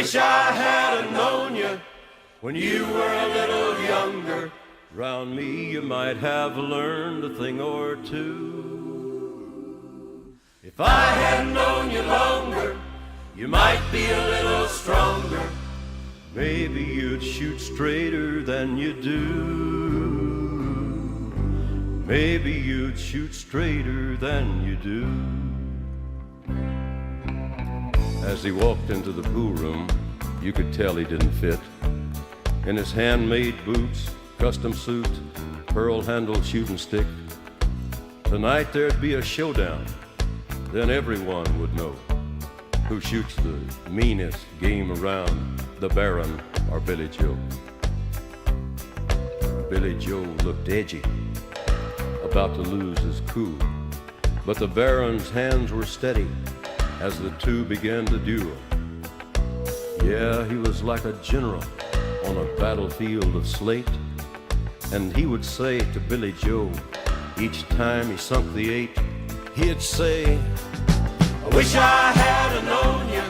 wish I had known you when you were a little younger. Round me you might have learned a thing or two. If I had known you longer, you might be a little stronger. Maybe you'd shoot straighter than you do. Maybe you'd shoot straighter than you do. As he walked into the pool room, you could tell he didn't fit. In his handmade boots, custom suit, pearl-handled shooting stick. Tonight there'd be a showdown. Then everyone would know who shoots the meanest game around, the Baron or Billy Joe. Billy Joe looked edgy, about to lose his cool, but the Baron's hands were steady as the two began to duel. Yeah, he was like a general on a battlefield of slate, and he would say to Billy Joe, each time he sunk the 8, he'd say, I wish I had known you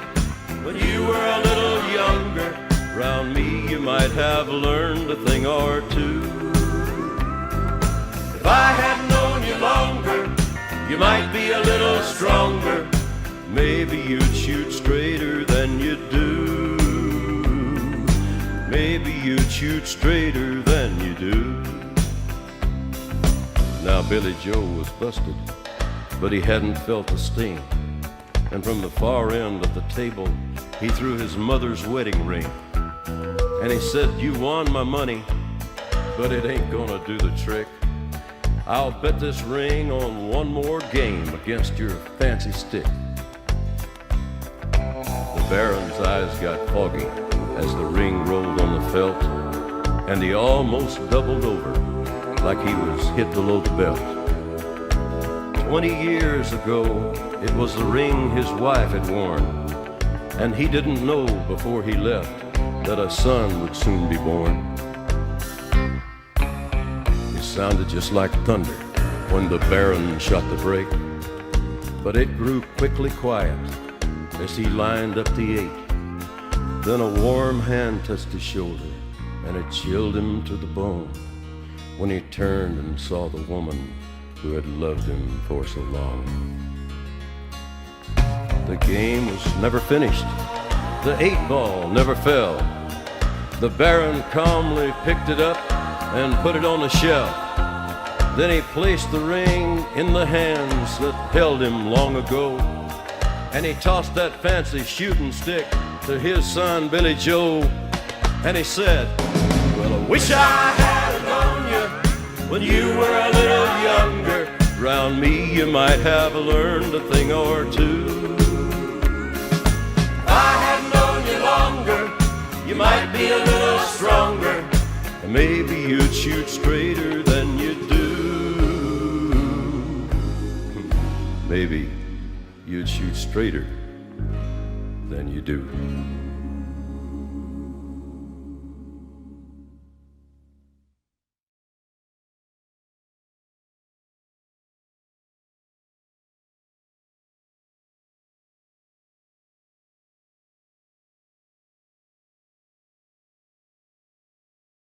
when you were a little younger. Round me you might have learned a thing or two. If I had known you longer, you might be a little stronger. Maybe you'd shoot straighter than you do. Maybe you'd shoot straighter than you do. Now Billy Joe was busted, but he hadn't felt the sting. And from the far end of the table, he threw his mother's wedding ring. And he said, you won my money, but it ain't gonna do the trick. I'll bet this ring on one more game against your fancy stick. The Baron's eyes got foggy as the ring rolled on the felt, and he almost doubled over like he was hit below the belt. 20 years ago, it was the ring his wife had worn, and he didn't know before he left that a son would soon be born. It sounded just like thunder when the Baron shot the brake, but it grew quickly quiet as he lined up the 8. Then a warm hand touched his shoulder, and it chilled him to the bone when he turned and saw the woman who had loved him for so long. The game was never finished. The 8 ball never fell. The Baron calmly picked it up and put it on the shelf. Then he placed the ring in the hands that held him long ago, and he tossed that fancy shooting stick to his son Billy Joe, and he said, well, I wish I had known you when you were a little younger. Round me you might have learned a thing or two. If I had known you longer, you might be a little stronger, and maybe you'd shoot straighter than you do. Maybe you'd shoot straighter than you do.